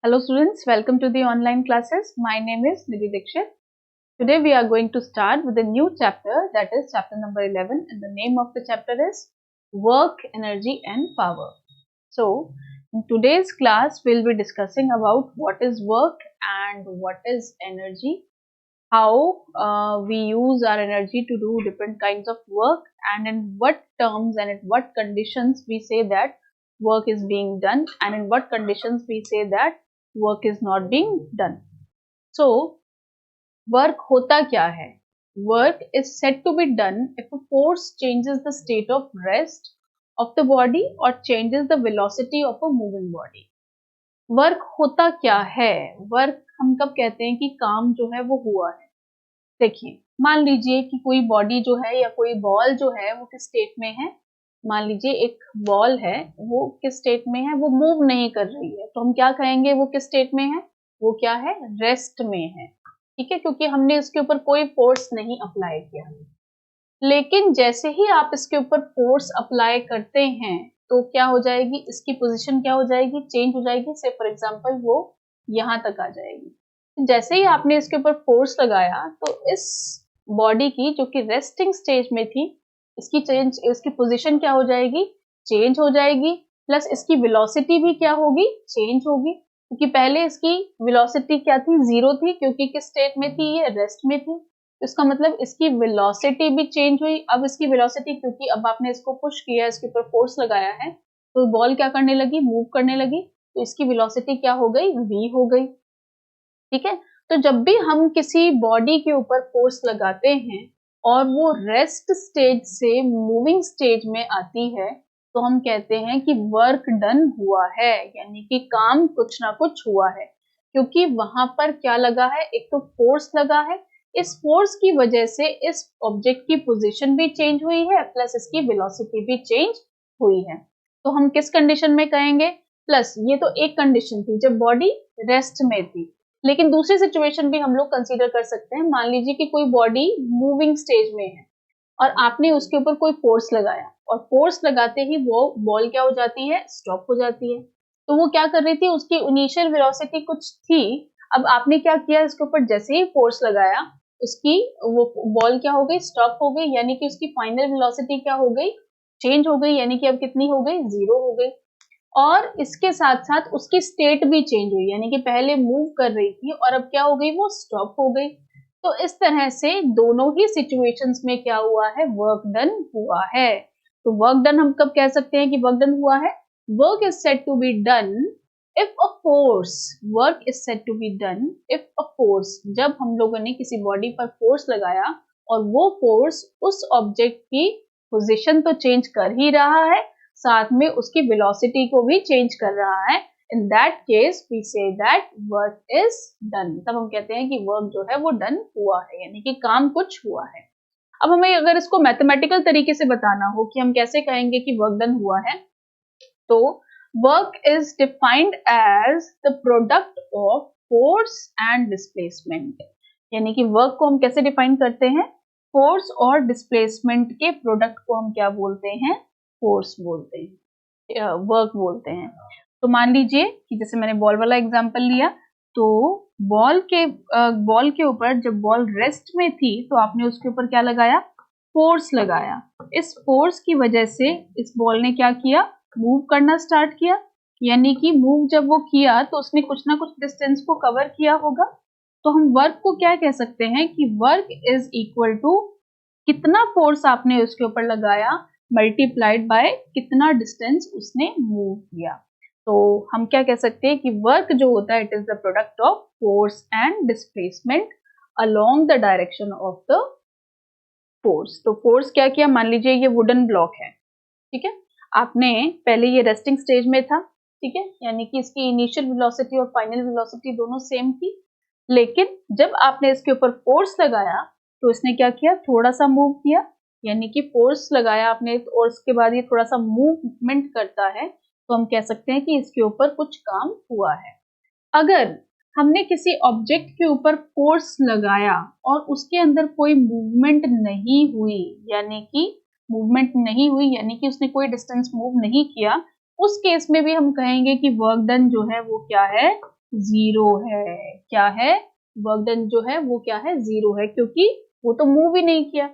Hello students, welcome to the online classes. My name is Nidhi Dixit. Today we are going to start with a new chapter, that is chapter number 11, and the name of the chapter is Work, Energy and Power. So in today's class we'll be discussing about what is work and what is energy, how we use our energy to do different kinds of work, and in what terms and in what conditions we say that work is being done, and in what conditions we say that work is not being done. So work hota kya hai? Work is said to be done if a force changes the state of rest of the body or changes the velocity of a moving body. Work होता क्या है? Work हम कब कहते हैं कि काम जो है वो हुआ है? देखिए, मान लीजिए कि कोई बॉडी जो है या कोई बॉल जो है वो किस स्टेट में है। मान लीजिए एक बॉल है, वो किस स्टेट में है, वो मूव नहीं कर रही है, तो हम क्या कहेंगे वो किस स्टेट में है? वो क्या है? रेस्ट में है। ठीक है, क्योंकि हमने इसके ऊपर कोई फोर्स नहीं अप्लाई किया। लेकिन जैसे ही आप इसके ऊपर फोर्स अप्लाई करते हैं तो क्या हो जाएगी? इसकी पोजीशन क्या हो जाएगी? चेंज हो जाएगी। से फॉर एग्जांपल वो यहाँ तक आ जाएगी। जैसे ही आपने इसके ऊपर फोर्स लगाया तो इस बॉडी की जो कि रेस्टिंग स्टेज में थी, इसकी पोजीशन क्या हो जाएगी? चेंज हो जाएगी। प्लस इसकी वेलोसिटी भी क्या होगी? चेंज होगी, क्योंकि पहले इसकी वेलोसिटी क्या थी? 0 थी, क्योंकि किस स्टेट में थी? ये रेस्ट में थी। इसका मतलब इसकी वेलोसिटी भी चेंज हुई। अब इसकी वेलोसिटी, क्योंकि अब आपने इसको पुश किया, इसके ऊपर फोर्स लगाया है, तो बॉल क्या करने लगी? मूव करने लगी। तो इसकी वेलोसिटी क्या हो गई? v हो गई। ठीक है, तो जब भी हम किसी बॉडी के ऊपर फोर्स लगाते हैं और वो रेस्ट स्टेज से मूविंग स्टेज में आती है, तो हम कहते हैं कि वर्क डन हुआ है, यानी कि काम कुछ ना कुछ हुआ है। क्योंकि वहां पर क्या लगा है? एक तो फोर्स लगा है। इस फोर्स की वजह से इस ऑब्जेक्ट की पोजीशन भी चेंज हुई है, प्लस इसकी वेलोसिटी भी चेंज हुई है। तो हम किस कंडीशन में कहेंगे? प्लस ये तो एक कंडीशन थी जब बॉडी रेस्ट में थी, लेकिन दूसरी सिचुएशन भी हम लोग कंसीडर कर सकते हैं। मान लीजिए कि कोई बॉडी मूविंग स्टेज में है और आपने उसके ऊपर कोई फोर्स लगाया, और फोर्स लगाते ही वो बॉल क्या हो जाती है? स्टॉप हो जाती है। तो वो क्या कर रही थी? उसकी इनिशियल वेलोसिटी कुछ थी। अब आपने क्या किया? इसके ऊपर जैसे ही फोर्स लगाया, उसकी वो बॉल क्या हो गई? स्टॉप हो गई, यानी कि उसकी फाइनल वेलोसिटी क्या हो गई? चेंज हो गई, यानी कि अब कितनी हो गई? 0 हो गई। और इसके साथ साथ उसकी स्टेट भी चेंज हुई, यानी कि पहले मूव कर रही थी और अब क्या हो गई? वो स्टॉप हो गई। तो इस तरह से दोनों ही सिचुएशंस में क्या हुआ है? वर्क डन हुआ है। तो वर्क डन हम कब कह सकते हैं कि वर्क डन हुआ है? Work is said to be done if a force, work is said to be done if a force, जब हम लोगों ने किसी बॉडी पर फोर्स लगाया और वो फोर्स उस ऑब्जेक्ट की पोजीशन तो चेंज कर ही रहा है, साथ में उसकी वेलोसिटी को भी चेंज कर रहा है। In that case we say that work is done. तब हम कहते हैं कि वर्क जो है वो डन हुआ है, यानी कि काम कुछ हुआ है। अब हमें अगर इसको मैथमेटिकल तरीके से बताना हो कि हम कैसे कहेंगे कि वर्क डन हुआ है, तो work is defined as the product of force and displacement. यानी कि वर्क को हम कैसे डिफाइन करते हैं? फोर्स और डिस्प्लेसमेंट के प्रोडक्ट को हम क्या बोलते हैं? फोर्स बोलते हैं, वर्क बोलते हैं। तो मान लीजिए कि जैसे मैंने बॉल वाला एग्जांपल लिया, तो बॉल के ऊपर जब बॉल रेस्ट में थी तो आपने उसके ऊपर क्या लगाया? फोर्स लगाया। इस फोर्स की वजह से इस बॉल ने क्या किया? मूव करना स्टार्ट किया, यानी कि मूव जब वो किया तो उसने कुछ ना कुछ डिस्टेंस को कवर किया होगा। तो हम वर्क को क्या कह सकते हैं कि वर्क इज इक्वल टू कितना फोर्स आपने उसके ऊपर लगाया मल्टीप्लाइड बाय कितना डिस्टेंस उसने मूव किया। तो हम क्या कह सकते हैं कि वर्क जो होता है, it is the product of force and displacement along the direction of the force. तो फोर्स क्या किया? मान लीजिए ये वुडन ब्लॉक है, ठीक है, आपने पहले ये रेस्टिंग स्टेज में था, ठीक है, यानी कि इसकी इनिशियल वेलोसिटी और फाइनल वेलोसिटी दोनों सेम थी। लेकिन जब आपने इसके ऊपर फोर्स लगाया तो इसने क्या किया? थोड़ा सा मूव किया, यानी कि फोर्स लगाया आपने और उसके बाद ये थोड़ा सा मूवमेंट करता है, तो हम कह सकते हैं कि इसके ऊपर कुछ काम हुआ है। अगर हमने किसी ऑब्जेक्ट के ऊपर फोर्स लगाया और उसके अंदर कोई मूवमेंट नहीं हुई, यानी कि उसने कोई डिस्टेंस मूव नहीं किया, उस केस में भी हम कहेंगे कि वर्क डन जो है वो क्या है? जीरो है। क्या है? वर्क डन जो है वो क्या है? जीरो है, क्योंकि वो तो मूव ही नहीं किया।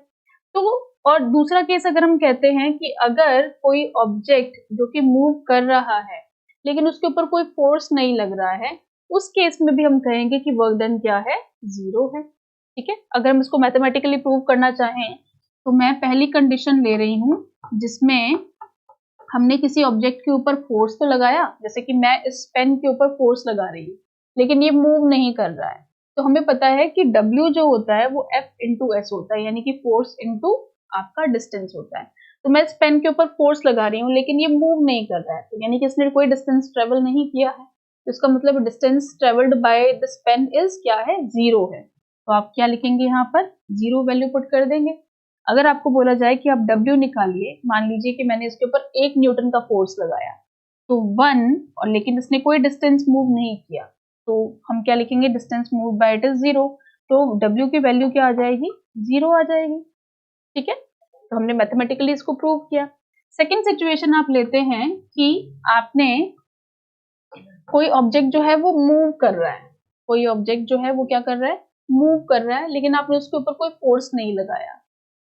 तो और दूसरा केस अगर हम कहते हैं कि अगर कोई ऑब्जेक्ट जो कि मूव कर रहा है लेकिन उसके ऊपर कोई फोर्स नहीं लग रहा है, उस केस में भी हम कहेंगे कि वर्क डन क्या है? जीरो है। ठीक है, अगर हम इसको मैथमेटिकली प्रूव करना चाहें तो मैं पहली कंडीशन ले रही हूं जिसमें हमने किसी ऑब्जेक्ट के ऊपर फोर्स तो लगाया, जैसे कि मैं इस पेन के ऊपर फोर्स लगा रही हूँ लेकिन ये मूव नहीं कर रहा है, तो हमें पता है कि W जो होता है वो F इंटू एस होता है, यानी कि फोर्स इंटू आपका डिस्टेंस होता है। तो मैं इस पेन के ऊपर फोर्स लगा रही हूँ लेकिन ये मूव नहीं कर रहा है, तो यानी कि इसने कोई डिस्टेंस ट्रेवल नहीं किया है, तो इसका मतलब distance travelled by this pen is क्या है? जीरो है। तो आप क्या लिखेंगे यहाँ पर? जीरो वैल्यू पुट कर देंगे। अगर आपको बोला जाए कि आप W निकालिए, मान लीजिए कि मैंने इसके ऊपर 1 न्यूटन का फोर्स लगाया तो 1, और लेकिन इसने कोई डिस्टेंस मूव नहीं किया, तो हम क्या लिखेंगे? Distance move by it is zero. तो W की वैल्यू क्या आ जाएगी? जीरो आ जाएगी। ठीक है, तो हमने मैथमेटिकली इसको प्रूव किया। सेकेंड सिचुएशन आप लेते हैं कि आपने कोई ऑब्जेक्ट जो है वो मूव कर रहा है, कोई ऑब्जेक्ट जो है वो क्या कर रहा है? मूव कर रहा है, लेकिन आपने उसके ऊपर कोई फोर्स नहीं लगाया।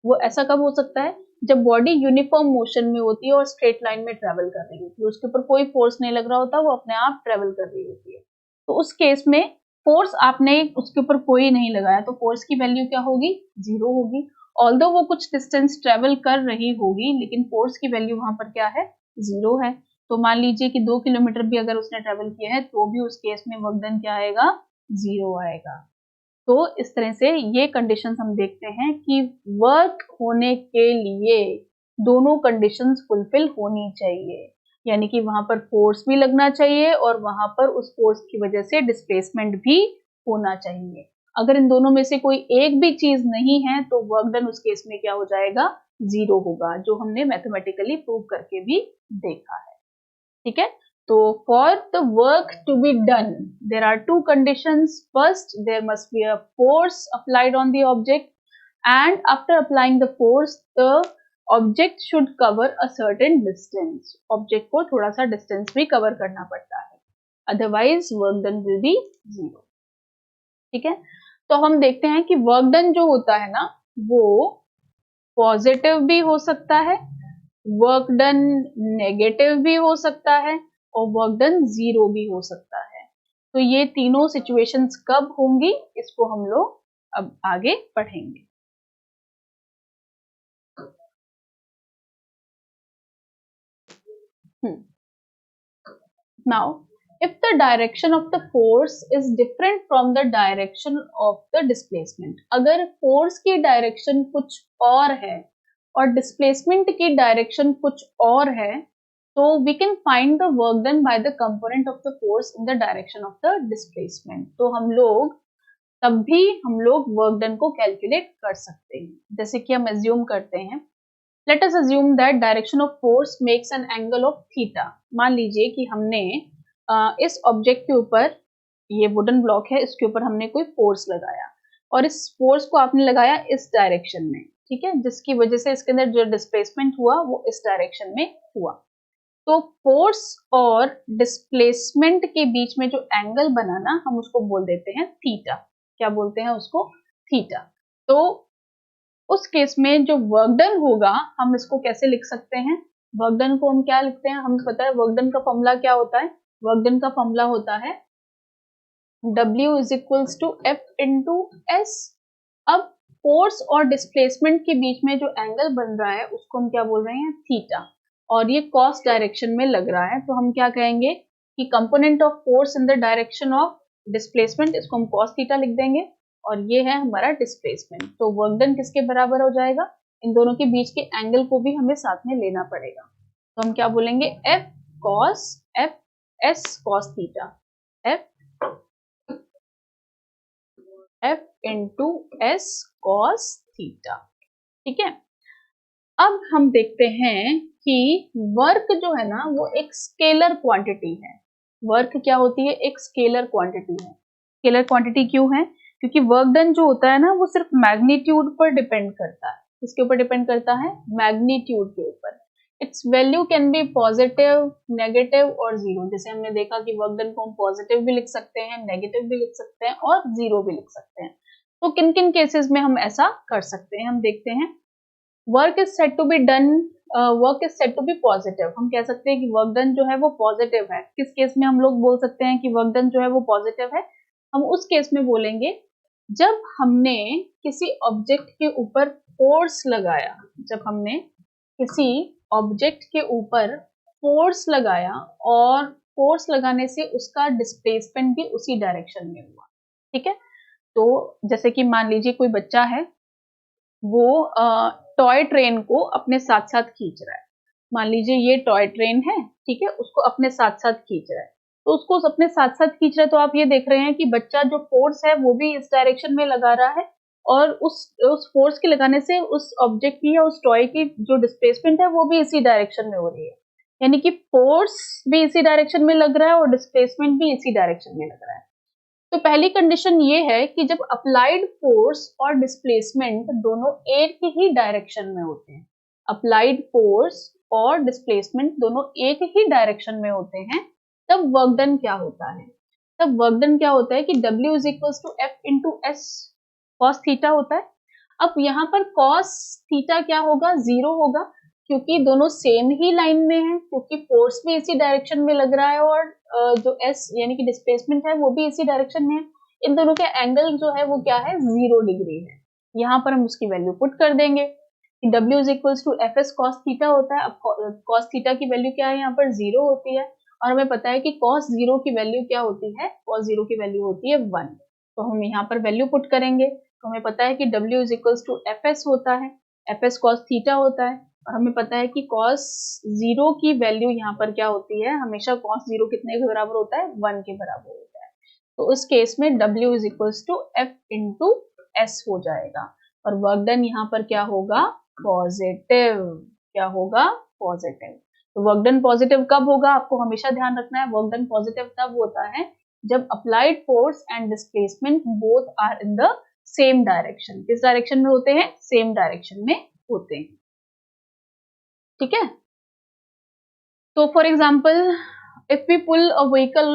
वो ऐसा कब हो सकता है? जब बॉडी यूनिफॉर्म मोशन में होती है और स्ट्रेट लाइन में ट्रेवल कर रही होती है, उसके ऊपर कोई फोर्स नहीं लग रहा होता, वो अपने आप ट्रेवल कर रही होती है। तो उस केस में फोर्स आपने उसके ऊपर कोई नहीं लगाया, तो फोर्स की वैल्यू क्या होगी? जीरो होगी। ऑल्दो वो कुछ डिस्टेंस ट्रेवल कर रही होगी लेकिन फोर्स की वैल्यू वहां पर क्या है? जीरो है। तो मान लीजिए कि 2 किलोमीटर भी अगर उसने ट्रेवल किया है तो भी उस केस में वर्क डन क्या आएगा? जीरो आएगा। तो इस तरह से ये कंडीशंस हम देखते हैं कि वर्क होने के लिए दोनों कंडीशंस फुलफिल होनी चाहिए, यानी कि वहां पर फोर्स भी लगना चाहिए और वहां पर उस फोर्स की वजह से डिस्प्लेसमेंट भी होना चाहिए। अगर इन दोनों में से कोई एक भी चीज नहीं है तो वर्क डन उस केस में क्या हो जाएगा? जीरो होगा, जो हमने मैथमेटिकली प्रूव करके भी देखा है। ठीक है, तो for the work to be done there are two conditions. First, there must be a force applied on the object, and after applying the force the object should cover a certain distance. Object को थोड़ा सा distance भी cover करना पड़ता है, otherwise work done will be zero. ठीक है, तो हम देखते हैं कि वर्क डन जो होता है ना वो पॉजिटिव भी हो सकता है, वर्क डन नेगेटिव भी हो सकता है और वर्क डन जीरो भी हो सकता है। तो ये तीनों सिचुएशंस कब होंगी इसको हम लोग अब आगे पढ़ेंगे। Now, if the direction of the force is different from the direction of the displacement, अगर force की डायरेक्शन कुछ और है और डिस्प्लेसमेंट की डायरेक्शन कुछ और है, तो we can find the work done by the component of the force in the direction of the displacement। तो तब भी हम लोग वर्क डन को कैलकुलेट कर सकते हैं। जैसे कि हम एज्यूम करते हैं, let us assume that direction of force makes an angle of theta. मान लीजिए कि हमने इस ऑब्जेक्ट के ऊपर, ये वुडन ब्लॉक है, इसके ऊपर हमने कोई फोर्स लगाया और इस फोर्स को आपने लगाया इस डायरेक्शन में, ठीक है, जिसकी वजह से इसके अंदर जो डिस्प्लेसमेंट हुआ वो इस डायरेक्शन में हुआ। तो फोर्स और डिस्प्लेसमेंट के बीच में जो एंगल बना ना, हम उसको बोल देते हैं थीटा। क्या बोलते हैं उसको? थीटा। तो उस केस में जो वर्क डन होगा हम इसको कैसे लिख सकते हैं? वर्क डन को हम क्या लिखते हैं? हमें पता है वर्क डन का फॉर्मूला क्या होता है। वर्क डन का फॉर्मूला होता है W is equals to F into S. अब फोर्स और डिस्प्लेसमेंट के बीच में जो एंगल बन रहा है उसको हम क्या बोल रहे हैं? थीटा। और ये कॉस डायरेक्शन में लग रहा है, तो हम क्या कहेंगे कि component of force in the direction of displacement, इसको हम कॉस थीटा लिख देंगे और ये है हमारा डिस्प्लेसमेंट। तो वर्क डन किसके बराबर हो जाएगा? इन दोनों के बीच के एंगल को भी हमें साथ में लेना पड़ेगा, तो हम क्या बोलेंगे? F cos F S cos theta, F into S cos theta. ठीक है, अब हम देखते हैं कि वर्क जो है ना वो एक स्केलर क्वांटिटी है। वर्क क्या होती है? एक स्केलर क्वांटिटी है। स्केलर क्वांटिटी क्यों है? क्योंकि वर्क डन जो होता है ना वो सिर्फ मैग्नीट्यूड पर डिपेंड करता है। किसके ऊपर डिपेंड करता है? मैग्नीट्यूड के ऊपर। It's value can be positive, negative और जीरो। जैसे हमने देखा कि वर्क डन को हम पॉजिटिव भी लिख सकते हैं, नेगेटिव भी लिख सकते हैं और जीरो भी लिख सकते हैं। तो किन किन केसेस में हम ऐसा कर सकते हैं, हम देखते हैं। Work is said to be done, work is said to be positive. हम कह सकते हैं कि वर्क डन जो है वो पॉजिटिव है। किस केस में हम लोग बोल सकते हैं कि वर्क डन जो है वो पॉजिटिव है? हम उस केस में बोलेंगे जब हमने किसी ऑब्जेक्ट के ऊपर फोर्स लगाया, जब हमने किसी ऑब्जेक्ट के ऊपर फोर्स लगाया और फोर्स लगाने से उसका डिस्प्लेसमेंट भी उसी डायरेक्शन में हुआ। ठीक है, तो जैसे कि मान लीजिए कोई बच्चा है, वो टॉय ट्रेन को अपने साथ साथ खींच रहा है। मान लीजिए ये टॉय ट्रेन है, ठीक है, उसको अपने साथ साथ खींच रहा है। तो उसको अपने साथ साथ खींच रहा है, तो आप ये देख रहे हैं कि बच्चा जो फोर्स है वो भी इस डायरेक्शन में लगा रहा है और उस फोर्स के लगाने से उस ऑब्जेक्ट की या उस टॉय की जो डिस्प्लेसमेंट है वो भी इसी डायरेक्शन में हो रही है। यानी कि फोर्स भी इसी डायरेक्शन में लग रहा है और डिस्प्लेसमेंट भी इसी डायरेक्शन में लग रहा है। तो पहली कंडीशन ये है कि जब अप्लाइड फोर्स और डिस्प्लेसमेंट दोनों एक ही डायरेक्शन में होते हैं, अप्लाइड फोर्स और डिस्प्लेसमेंट दोनों एक ही डायरेक्शन में होते हैं, तब वर्क डन क्या होता है? तब वर्क डन क्या होता है कि W is equal to F into S cos theta होता है। अब यहाँ पर कॉस थीटा क्या होगा? जीरो होगा, क्योंकि दोनों सेम ही लाइन में है, क्योंकि फोर्स भी इसी डायरेक्शन में लग रहा है और जो एस यानी कि डिस्प्लेसमेंट है वो भी इसी डायरेक्शन में है। इन दोनों के एंगल जो है वो क्या है? 0 डिग्री है। यहाँ पर हम उसकी वैल्यू पुट कर देंगे कि W is equal to F S cos theta होता है। अब कॉस थीटा की वैल्यू क्या है? यहाँ पर 0 होती है और हमें पता है कि कॉस 0 की वैल्यू क्या होती है? कॉस 0 की वैल्यू होती है 1। तो हम यहाँ पर वैल्यू पुट करेंगे तो हमें पता है कि W is equal to F S होता है, एफ एस कॉस थीटा होता है और हमें पता है कि cos 0 की वैल्यू यहाँ पर क्या होती है? हमेशा cos 0 कितने के बराबर होता है? 1 के बराबर होता है। तो उस केस में W is equal to F into S हो जाएगा और वर्क डन यहाँ पर क्या होगा? पॉजिटिव। क्या होगा? पॉजिटिव। तो वर्क डन पॉजिटिव कब होगा? आपको हमेशा ध्यान रखना है, वर्क डन पॉजिटिव तब होता है जब applied force and displacement both are in the same direction. किस डायरेक्शन में होते हैं? सेम डायरेक्शन में होते हैं। ठीक है, तो for example if we pull a vehicle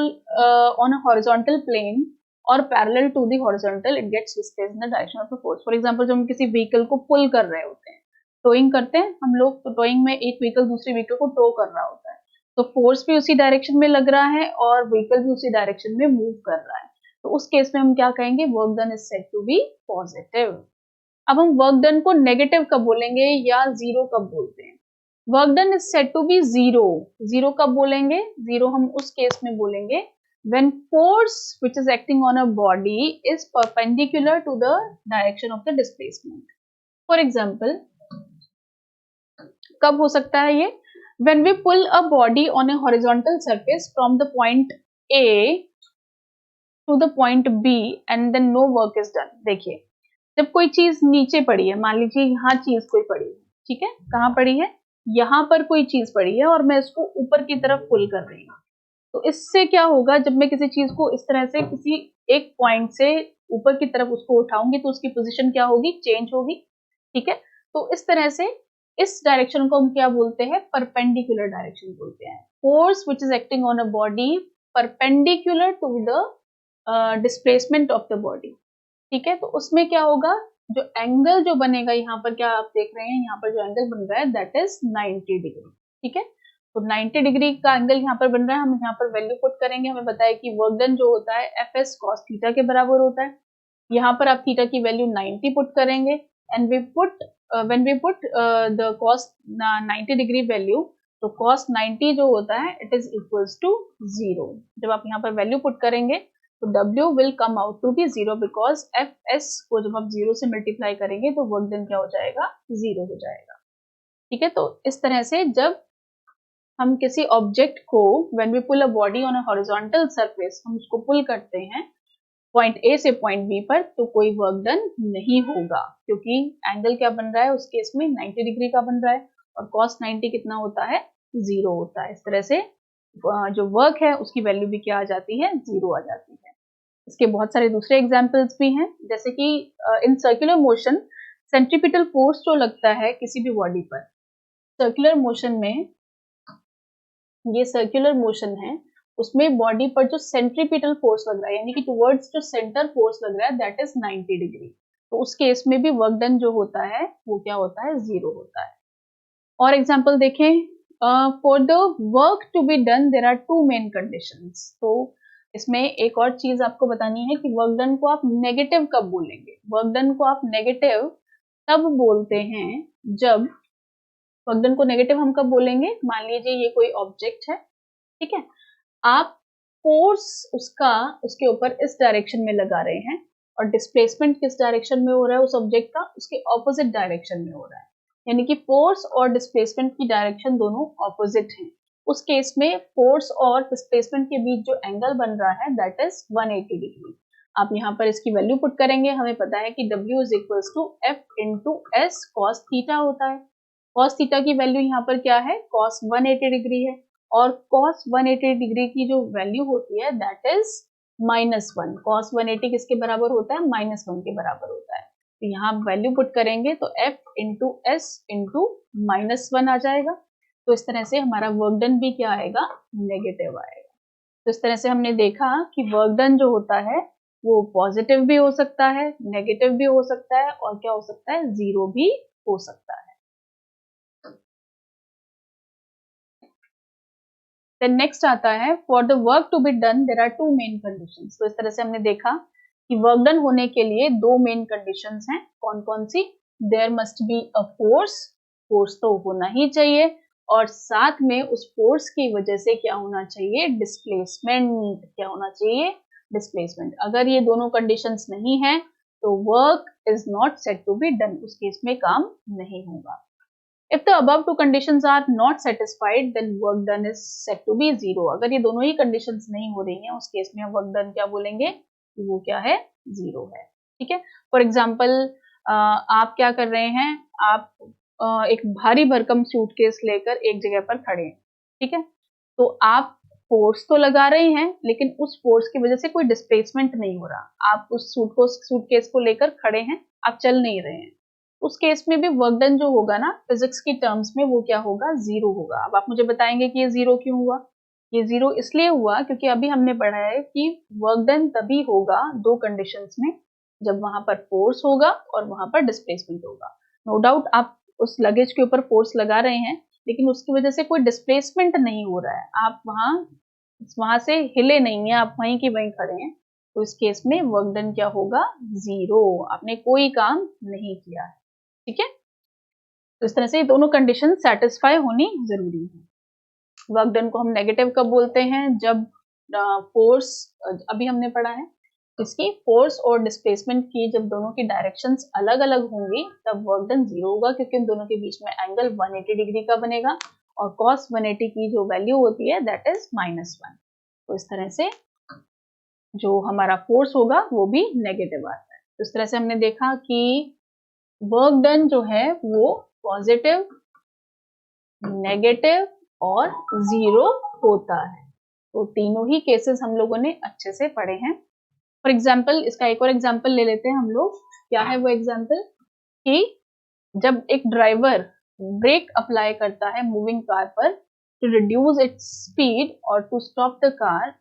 on a horizontal plane और parallel to the horizontal, it gets displaced in the direction of the force. For example जब हम किसी व्हीकल को पुल कर रहे होते हैं, टोइंग करते हैं हम लोग, तो टोइंग में एक व्हीकल दूसरे व्हीकल को टो कर रहा होता है, तो फोर्स भी उसी डायरेक्शन में लग रहा है और व्हीकल भी उसी डायरेक्शन में मूव कर रहा है। तो उस केस में हम क्या कहेंगे? Work done is said to be positive. अब हम वर्क डन को नेगेटिव कब बोलेंगे या जीरो कब बोलते हैं? Work done is said to be zero. Zero कब बोलेंगे? जीरो हम उस केस में बोलेंगे when force which is acting on a body is perpendicular to the direction of the displacement. For example, कब हो सकता है ये? When we pull a body on a horizontal surface from the point A to the point B and then no work is done. देखिए, जब कोई चीज नीचे पड़ी है, मान लीजिए यहाँ चीज कोई पड़ी है, ठीक है, कहाँ पड़ी है? यहाँ पर कोई चीज पड़ी है और मैं इसको ऊपर की तरफ पुल कर रही हूँ। तो इससे क्या होगा? जब मैं किसी चीज को इस तरह से किसी एक पॉइंट से ऊपर की तरफ उसको उठाऊंगी तो उसकी पोजीशन क्या होगी? चेंज होगी। ठीक है, तो इस तरह से इस डायरेक्शन को हम क्या बोलते हैं? परपेंडिकुलर डायरेक्शन बोलते हैं। Force which is acting on a body perpendicular to the displacement of the body. ठीक है, तो उसमें क्या होगा? जो एंगल जो बनेगा यहाँ पर, क्या आप देख रहे हैं यहाँ पर जो एंगल बन रहा है दैट इज 90 डिग्री। ठीक है, तो 90 डिग्री का एंगल यहाँ पर बन रहा है। हम यहाँ पर वैल्यू पुट करेंगे, हमें बताया कि वर्क डन जो होता है एफ एस कॉस थीटा के बराबर होता है। यहाँ पर आप थीटा की वैल्यू 90 पुट करेंगे and we put when we put the cos 90 degree value, तो कॉस 90 जो होता है इट इज इक्वल्स टू 0। जब आप यहाँ पर वैल्यू पुट करेंगे तो W will come out to be 0 because Fs को जब आप 0 से मल्टीप्लाई करेंगे तो वर्क डन क्या हो जाएगा? 0 हो जाएगा। ठीक है, तो इस तरह से जब हम किसी ऑब्जेक्ट को when we pull a body on a horizontal surface, हम उसको पुल करते हैं पॉइंट A से पॉइंट B पर, तो कोई वर्क डन नहीं होगा, क्योंकि एंगल क्या बन रहा है उस केस में? 90 डिग्री का बन रहा है और cos 90 कितना होता है? 0 होता है। इस तरह से जो वर्क है उसकी वैल्यू भी क्या आ जाती है? 0 आ जाती है। इसके बहुत सारे दूसरे एग्जाम्पल्स भी हैं, जैसे कि in circular motion centripetal force जो लगता है किसी भी बॉडी पर, सर्कुलर मोशन में, ये सर्कुलर मोशन है, उसमें बॉडी पर जो सेंट्रीपिटल फोर्स लग रहा है यानी कि टुवर्ड्स जो सेंटर फोर्स लग रहा है दैट इज 90 डिग्री। तो उस केस में भी वर्क डन जो होता है वो क्या होता है, जीरो होता है। और एग्जांपल देखें, for the work to be done there are two main conditions. तो इसमें एक और चीज आपको बतानी है कि वर्क डन को आप नेगेटिव कब बोलेंगे। वर्क डन को आप नेगेटिव तब बोलते हैं जब, वर्क डन को नेगेटिव हम कब बोलेंगे, मान लीजिए ये कोई ऑब्जेक्ट है, ठीक है, आप फोर्स उसका उसके ऊपर इस डायरेक्शन में लगा रहे हैं और डिस्प्लेसमेंट किस डायरेक्शन में हो रहा है उस ऑब्जेक्ट का, उसके ऑपोजिट डायरेक्शन में हो रहा है, यानी कि फोर्स और डिस्प्लेसमेंट की डायरेक्शन दोनों ऑपोजिट हैं। उस केस में फोर्स और डिस्प्लेसमेंट के बीच जो एंगल बन रहा है दैट इज 180 डिग्री। आप यहाँ पर इसकी वैल्यू पुट करेंगे, हमें पता है कि W is equals to F into S cos theta होता है। कॉस थीटा की वैल्यू यहाँ पर क्या है, कॉस 180 डिग्री है, और cos 180 डिग्री की जो वैल्यू होती है दैट इज -1। cos 180 किसके बराबर होता है, -1 के बराबर होता है। तो यहाँ वैल्यू पुट करेंगे तो F इंटू एस इंटू -1 आ जाएगा। तो इस तरह से हमारा वर्क डन भी क्या आएगा, नेगेटिव आएगा। तो इस तरह से हमने देखा कि वर्क डन जो होता है वो पॉजिटिव भी हो सकता है, नेगेटिव भी हो सकता है, और क्या हो सकता है, जीरो भी हो सकता है। देन नेक्स्ट आता है for the work to be done there are two main conditions. तो इस तरह से हमने देखा कि वर्क डन होने के लिए दो मेन कंडीशंस हैं, कौन कौन सी, there must be a force, force तो होना ही चाहिए, और साथ में उस फोर्स की वजह से क्या होना चाहिए, डिस्प्लेसमेंट, क्या होना चाहिए, डिस्प्लेसमेंट। अगर ये दोनों कंडीशंस नहीं है तो work is not set to be done, उस केस में काम नहीं होगा। If the above two conditions are not satisfied, then work done is set to be zero. अगर ये दोनों ही conditions नहीं हो रही हैं उस केस में हम work done क्या बोलेंगे, वो क्या है, जीरो है। ठीक है, फॉर एग्जाम्पल आप क्या कर रहे हैं, आप एक भारी भरकम सूटकेस लेकर एक जगह पर खड़े हैं, ठीक है, तो आप फोर्स तो लगा रहे हैं लेकिन उस फोर्स की वजह से कोई डिस्प्लेसमेंट नहीं हो रहा, आप उस सूटकेस को लेकर खड़े हैं, आप चल नहीं रहे हैं। उस केस में भी वर्क डन जो होगा ना फिजिक्स की टर्म्स में वो क्या होगा, जीरो होगा। अब आप मुझे बताएंगे कि ये जीरो क्यों हुआ। ये जीरो इसलिए हुआ क्योंकि अभी हमने पढ़ा है कि वर्क डन तभी होगा दो कंडीशंस में, जब वहां पर फोर्स होगा और वहां पर डिस्प्लेसमेंट होगा। नो डाउट आप उस लगेज के ऊपर फोर्स लगा रहे हैं लेकिन उसकी वजह से कोई डिस्प्लेसमेंट नहीं हो रहा है, आप वहां से हिले नहीं है, आप वहीं की वहीं खड़े हैं, तो इस केस में वर्क डन क्या होगा, जीरो, आपने कोई काम नहीं किया है। ठीक है, तो इस तरह से ये दोनों कंडीशन सेटिस्फाई होनी जरूरी है। वर्क डन को हम नेगेटिव कब बोलते हैं, जब फोर्स, अभी हमने पढ़ा है इसकी फोर्स और डिस्प्लेसमेंट की जब दोनों की डायरेक्शंस अलग अलग होंगी तब वर्क डन जीरो होगा, क्योंकि इन दोनों के बीच में एंगल 180 डिग्री का बनेगा और cos 180 की जो वैल्यू होती है दैट इज -1। तो इस तरह से जो हमारा फोर्स होगा वो भी नेगेटिव आता है। तो इस तरह से हमने देखा कि वर्क डन जो है वो पॉजिटिव, नेगेटिव और जीरो होता है। तो तीनों ही केसेस हम लोगों ने अच्छे से पढ़े हैं। फॉर एग्जाम्पल इसका एक और एग्जाम्पल ले लेते हैं हम लोग। क्या है वो एग्जाम्पल, कि जब एक ड्राइवर ब्रेक अप्लाई करता है मूविंग कार पर टू रिड्यूस इट्स स्पीड और to stop the car,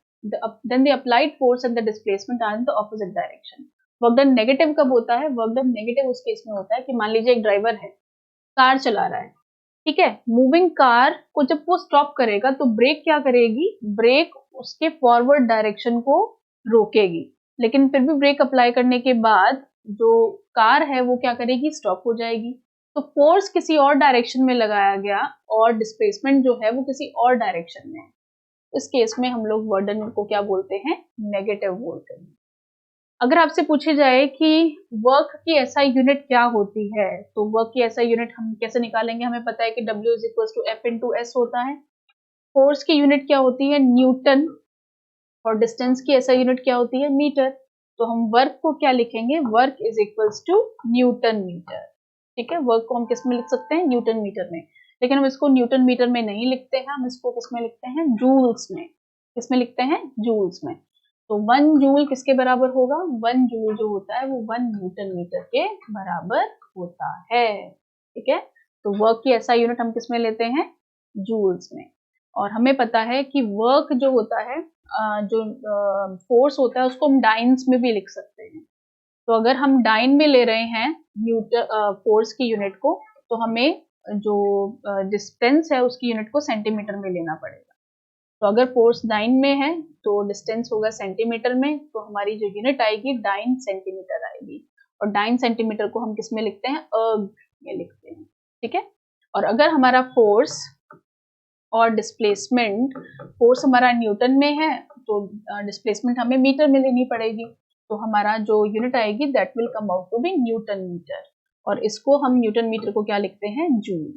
then the applied force and the displacement are in the opposite direction. Work done negative कब होता है, वर्क डन नेगेटिव उस case में होता है कि मान लीजिए एक ड्राइवर है, कार चला रहा है, ठीक है, मूविंग कार को जब वो स्टॉप करेगा तो ब्रेक क्या करेगी, ब्रेक उसके फॉरवर्ड डायरेक्शन को रोकेगी, लेकिन फिर भी ब्रेक अप्लाई करने के बाद जो कार है वो क्या करेगी, स्टॉप हो जाएगी। तो फोर्स किसी और डायरेक्शन में लगाया गया और डिस्प्लेसमेंट जो है वो किसी और डायरेक्शन में है। इस केस में हम लोग वर्क डन को क्या बोलते हैं, नेगेटिव बोलते हैं। अगर आपसे पूछे जाए कि वर्क की एसआई यूनिट क्या होती है, तो वर्क की एसआई यूनिट हम कैसे निकालेंगे, हमें पता है कि W is equal to F into S होता है। फोर्स की यूनिट क्या होती है, न्यूटन, और डिस्टेंस की एसआई यूनिट क्या होती है, मीटर। तो हम वर्क को क्या लिखेंगे, work is equal to newton metre. ठीक है, वर्क को हम किस में लिख सकते हैं, न्यूटन मीटर में, लेकिन हम इसको न्यूटन मीटर में नहीं लिखते हैं, हम इसको किस में लिखते हैं, जूल्स में। किस में लिखते हैं, जूल्स में। तो 1 जूल किसके बराबर होगा, 1 जूल जो होता है वो 1 न्यूटन मीटर के बराबर होता है। ठीक है, तो वर्क की SI यूनिट हम किस में लेते हैं, जूल्स में। और हमें पता है कि वर्क जो होता है, जो फोर्स होता है उसको हम डाइन्स में भी लिख सकते हैं। तो अगर हम डाइन में ले रहे हैं न्यूटन फोर्स की यूनिट को, तो हमें जो डिस्टेंस है उसकी यूनिट को सेंटीमीटर में लेना पड़ेगा। तो अगर फोर्स डाइन में है तो डिस्टेंस होगा सेंटीमीटर में, तो हमारी जो यूनिट आएगी डाइन सेंटीमीटर आएगी। और डाइन सेंटीमीटर को हम किस में लिखते हैं, अर्ग में लिखते हैं, ठीक है। और अगर हमारा फोर्स और डिस्प्लेसमेंट, फोर्स हमारा न्यूटन में है तो डिस्प्लेसमेंट हमें मीटर में लेनी पड़ेगी, तो हमारा जो यूनिट आएगी that will come out to be newton metre. और इसको हम न्यूटन मीटर को क्या लिखते हैं, जूल,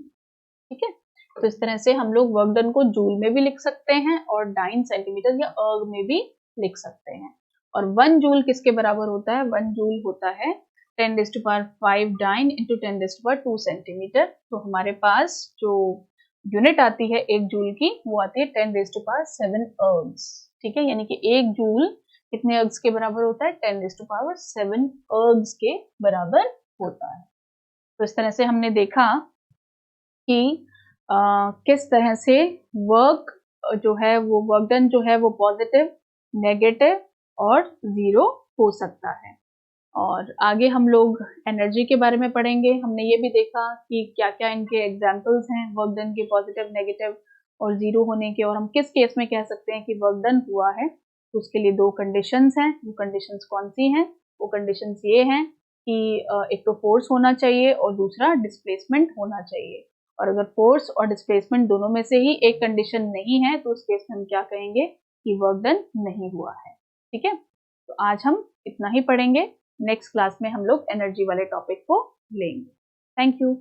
ठीक है। तो इस तरह से हम लोग वर्क डन को जूल में भी लिख सकते हैं और डाइन सेंटीमीटर या अर्ग में भी लिख सकते हैं। और 1 जूल किसके बराबर होता है, 1 जूल होता है 10⁵ डाइन इंटू 10⁻² सेंटीमीटर। तो हमारे पास जो यूनिट आती है 1 जूल की, वो आती है 10⁻7 अर्ग्स, ठीक है। यानी कि 1 जूल कितने अर्ग्स के बराबर होता है, 10⁻7 अर्ग्स के बराबर होता है। तो इस तरह से हमने देखा कि किस तरह से वर्क जो है वो वर्क डन जो है वो पॉजिटिव, नेगेटिव और जीरो हो सकता है। और आगे हम लोग एनर्जी के बारे में पढ़ेंगे। हमने ये भी देखा कि क्या क्या इनके एग्जाम्पल्स हैं वर्क डन के पॉजिटिव, नेगेटिव और जीरो होने के, और हम किस केस में कह सकते हैं कि वर्क डन हुआ है। तो उसके लिए 2 कंडीशंस हैं। वो कंडीशंस कौन सी हैं, वो कंडीशंस ये हैं कि एक तो फोर्स होना चाहिए और दूसरा डिस्प्लेसमेंट होना चाहिए। और अगर फोर्स और डिस्प्लेसमेंट दोनों में से ही एक कंडीशन नहीं है तो उस केस में हम क्या कहेंगे कि वर्क डन नहीं हुआ है, ठीक है। तो आज हम इतना ही पढ़ेंगे। नेक्स्ट क्लास में हम लोग एनर्जी वाले टॉपिक को लेंगे। Thank you.